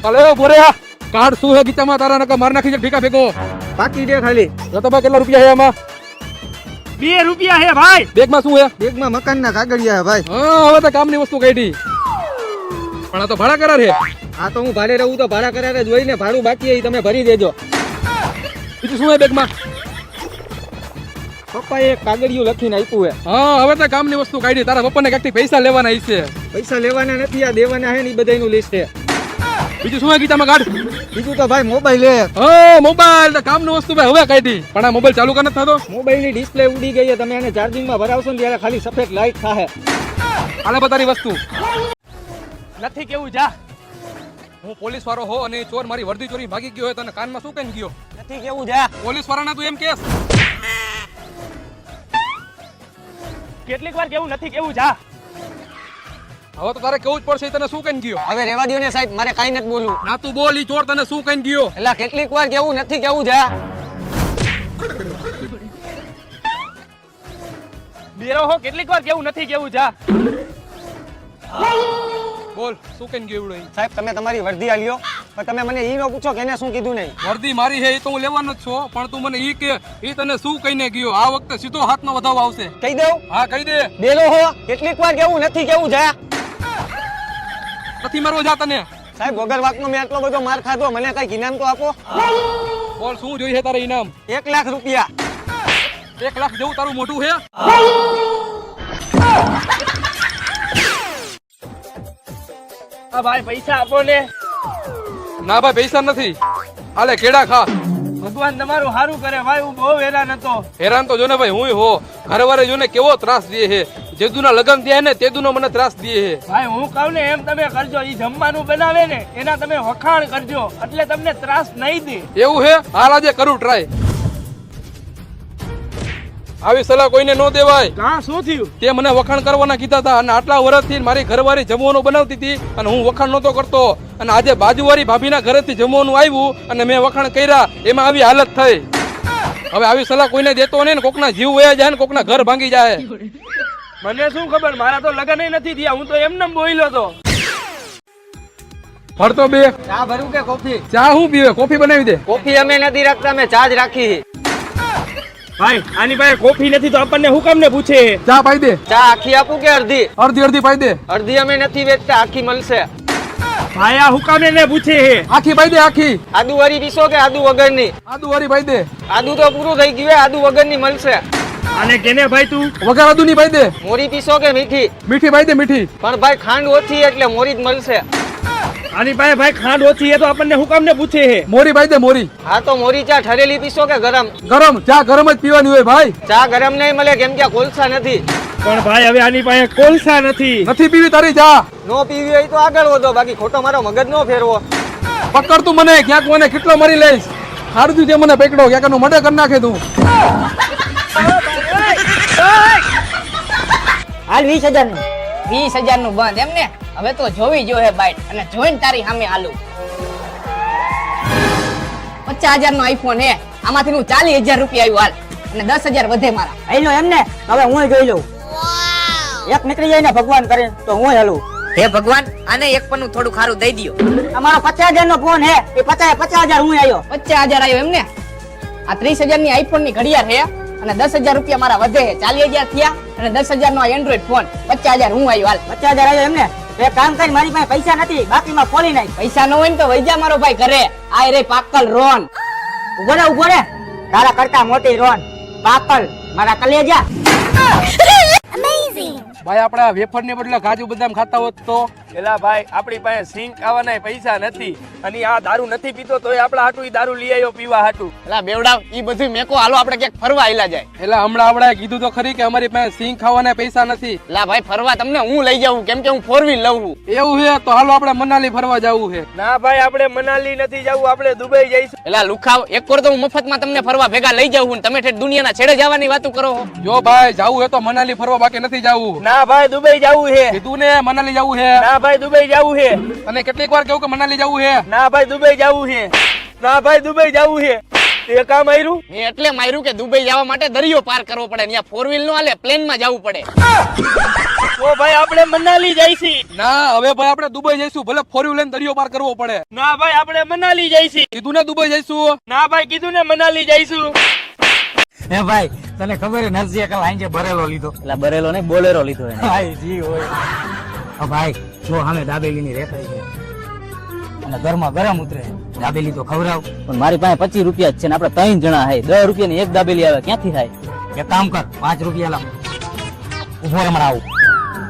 અલે બોરે કાર્ડ શું હે ગીતામાં તારા નકા માર નાખી છે ઠીકા ભેગો બાકી દે ખાલી. રતોબા કેટલા રૂપિયા હે આમાં? 2 રૂપિયા હે ભાઈ. બેગમાં શું હે? બેગમાં મકાનના કાગળિયા ભાઈ. હા હવે તો કામની વસ્તુ કાઢી. પણ આ તો ભાડા કરાર હે. આ તો હું ભાડે રહું તો ભાડા કરારે જોઈને ભાડું બાકી એ તમે ભરી દેજો. બીજું શું હે બેગમાં? પપ્પાએ એક કાગળિયું લખીને આપ્યું હે. હા હવે તો કામની વસ્તુ કાઢી. તારા પપ્પાને ક્યાંકથી પૈસા લેવાના હશે. પૈસા લેવાના નથી, આ દેવાના હે ને ઈ બધાયનું લિસ્ટ છે. બીજું શું હે ગીતામાં કાર્ડ? બીજું તો ભાઈ મોબાઈલ હે. હા મોબાઈલ તો કામની વસ્તુ ભાઈ હવે કાઢી. પણ આ મોબાઈલ ચાલુ કર થતો. મોબાઈલની ડિસ્પ્લે ઉડી ગઈ છે, તમે એને ચાર્જિંગમાં ભરાવશો ને ત્યારે ખાલી સફેદ લાઈટ થાહે. આલે બતારી વસ્તુ. નથી કેવું જા. હું પોલીસ વાળો હો અને ચોર મારી વર્દી ચોરી ભાગી ગયો હોય તને કાનમાં શું કહીને ગયો? નથી કેવું જા. પોલીસ વાળાના તું એમ કેસ? કેટલીક વાર કેવું નથી કેવું જા. હવે તો તારે કેવું જ પડશે. તને શું કહીને ગયો? હવે રેવા દો ને સાહેબ, મારે કાઈ નથી બોલવું. ના તું બોલ. ઈ ચોર તને શું કહીને ગયો? એટલે કેટલીક વાર કેવું નથી કેવું જા. બેરો હો કેટલીક વાર કેવું નથી કેવું જા. બોલ શું કહીને ગયો એવડો? સાહેબ તમે તમારી વર્દી આલ્યો, પણ તમે મને ઈ ન પૂછો કે એને શું કીધું નહીં. વર્દી મારી હે એ તો હું લેવાનો જ છું, પણ તું મને ઈ કે ઈ તને શું કહીને ગયો? આ વખતે સીધો હાથનો વધાવો આવશે. કહી દઉં? હા કહી દે. બેલો હો કેટલીક વાર કેવું નથી કેવું જા. નથી મારવો જા તને. સાહેબ વગર વાતનો મેં આટલો બધો માર ખાધો, મને કઈ ઇનામ તો આપો. બોલ શું જોઈએ તારે ઇનામ? 1 લાખ રૂપિયા. 1 લાખ જેવું તારું મોઢું હે? આ ભાઈ પૈસા આપો ને. ના ભાઈ પૈસા નથી. હાલે કેડા ખા. ભગવાન તમારું સારું કરે ભાઈ, હું બહુ હેરાન હતો. હેરાન તો જો ને ભાઈ હું હો. ઘરવાળે જો ને કેવો ત્રાસ દે હે. જેદુના લગન થયા ને તેદુનો મને ત્રાસ દે હે. ભાઈ હું કહું ને એમ તમે કરજો. ઈ જમવાનું બનાવે ને એના તમે વખાણ કરજો, એટલે તમને ત્રાસ નહીં દે. એવું હે? હાલ આજે કરું ટ્રાય. આવી સલાહ કોઈને ન દેવાય. કાં શું થયું? તે મને વખાણ કરવાના કીધા હતા અને આટલા વર્ષથી મારી ઘરવાળી જમવાનું બનાવતી હતી અને હું વખાણ નહોતો કરતો, અને આજે બાજુવાળી ભાભીના ઘરેથી જમવાનું આવ્યું અને મેં વખાણ કર્યા, એમાં આવી હાલત થઈ. હવે આવી સલાહ કોઈને દેતો નહીં ને કોકના જીવ વયા જાય ને કોકના ઘર ભાંગી જાય. મને શું ખબર, મારા તો લગન નથી થયા, હું તો એમને બોલ્યો તો. ભરતો બે. ચા ભરું કે કોફી? ચા હું પીવે? કોફી બનાવી દે. કોફી અમે નથી રાખતા, અમે ચા જ રાખી. ભાઈ આની પાસે કોફી નથી તો આપણને હું કામ ને પૂછે? ચા પાઈ દે. ચા આખી આપું કે અડધી? અડધી અડધી પાઈ દે. અડધી અમે નથી વેચતા, આખી મળશે. ભાઈ આ હું કામ ને પૂછે હે? આખી પાઈ દે. આખી. આદુ વાળી પીસો કે આદુ વગરની? આદુ વાળી પાઈ દે. આદુ તો પૂરું થઈ ગયું, આદુ વગરની મળશે. અને કેને ભાઈ તું? વગર આદુ ની પાઈ દે. મોરી પીસો કે મીઠી? મીઠી પાઈ દે. મીઠી. પણ ભાઈ ખાંડ ઓછી એટલે મોરી જ મળશે. આની પાસે ભાઈ ખાંડ ઓછી હે તો આપણને હું કામ ને પૂછે હે? મોરી પાઈ દે. મોરી. હા તો મોરી ચા ઠરેલી પીસો કે ગરમ? ગરમ. ચા ગરમ જ પીવાની હોય ભાઈ. ચા ગરમ નહીં મળે, કેમ કે કોલસા નથી. પણ ભાઈ હવે આની પાસે કોલસા નથી. નથી પીવી તારી ચા. નો પીવી હોય તો આગળ વધો, બાકી ખોટો મારો મગજ નો ફેરવો. પકડ તું મને. ક્યાંક મને કેટલો મરી લઈશ. હારું તે મને પકડો, ક્યાંક નું મર્ડર કરી નાખે તું. હાલ 20,000 નું. 20,000 નું બંધ એમ ને? હવે તો જોવી જો હે બાઈટ, અને જોઈને તારી સામે હાલું. 50,000 નો આઈફોન હે, આમાંથી હું 40,000 રૂપિયા આવ્યું હાલ, અને 10,000 વધે મારા. આઈલો એમ ને, હવે હું જોઈ લઉં. એક નીકળી જાય ને ભગવાન કરે તો હું હાલું. હે ભગવાન, આને એક પન્નું થોડું ખારું દઈ દ્યો. અમારો 50,000 નો ફોન હે, એ 50,000 હું આવ્યો. 50,000 આવ્યો એમ ને? આ 30,000 ની આઈફોન ની ઘડિયાળ હે, અને 10,000 રૂપિયા મારા વધે હે. 40,000 થયા, અને 10,000 નો એન્ડ્રોઈડ ફોન. 50,000 હું આવ્યો હાલ. 50,000 આવ્યો એમ ને? એક કામ કરી, મારી પાસે પૈસા નથી, બાકીમાં ખોલી નાખ. પૈસા ન હોય ને તો વૈજા મારો ભાઈ ઘરે. આ રે પાકલ રોન. ઉભો રે. તારા કરતા મોટી રોન પાકલ મારા કલેજા. ભાઈ આપડા વેફર ને બદલે કાજુ બદામ ખાતા હોત તો? એલા ભાઈ આપણી પાસે સિંગ ખાવાના પૈસા નથી, અને આ દારૂ નથી પીતો તોય આપડા હાટુ ઈ દારૂ લઈ આવ્યો પીવા હાટુ. એલા બેવડાવ, ઈ બધું મેકો, હાલો આપણે ક્યાંક ફરવા આયલા જાય. એટલે હમણાં આપણે કીધું તો ખરી કે અમારી પાસે સિંગ ખાવાના પૈસા નથી. એલા ભાઈ ફરવા તમને હું લઈ જાઉં, કેમ કે હું 4 વ્હીલ લઉં છું. એવું છે તો હાલો આપણે મનાલી ફરવા જવું છે. ના ભાઈ આપણે મનાલી નથી જવું, આપણે દુબઈ જઈશું. એલા લુખાવ, એક વાર તો હું મફતમાં તમને ફરવા ભેગા લઈ જાઉં છું, તમે ઠેઠ દુનિયાના છેડે જવાની વાતો કરો છો. જો ભાઈ જાવું હોય તો મનાલી ફરવા, બાકી નથી જાવું. ના ભાઈ દુબઈ જવું હે. કીધું ને મનાલી જવું છે. ના ભાઈ દુબઈ જવું હે. અને કેટલીક વાર કેવું કે મનાલી જવું છે. ના ભાઈ દુબઈ જવું હે. ના ભાઈ દુબઈ જવું હે. તે કામ આવ્યું? મેં એટલે માર્યું કે દુબઈ જવા માટે દરિયો પાર કરવો પડે, ત્યાં 4 વ્હીલ નો હાલે, પ્લેન માં જવું પડે. તો ભાઈ આપણે મનાલી જઈશી. ના હવે ભાઈ આપણે દુબઈ જઈશું, ભલે ફોર્યું લઈને દરિયો પાર કરવો પડે. ના ભાઈ આપણે મનાલી જઈશી. કીધું ને દુબઈ જઈશું. ના ભાઈ કીધું ને મનાલી જઈશું. હે ભાઈ તને ખબર હે નરસિંહ કાલ આંજે ભરેલો લીધો. એટલે બરેલો નહીં બોલેરો લીધો એને. ભાઈ જી હોય. ભાઈ જો સામે દાબેલી ની રેખાઈ છે અને ઘરમાં ગરમ ઉતરે. દાબેલી તો ખવડાવ. પણ મારી પાસે 25 રૂપિયા જ છે ને આપણે 3 જણા હે. 10 રૂપિયાની એક દાબેલી આવે ક્યાંથી થાય? એક કામ કર 5 રૂપિયા લાવ. ઉભો હમણાં આવું.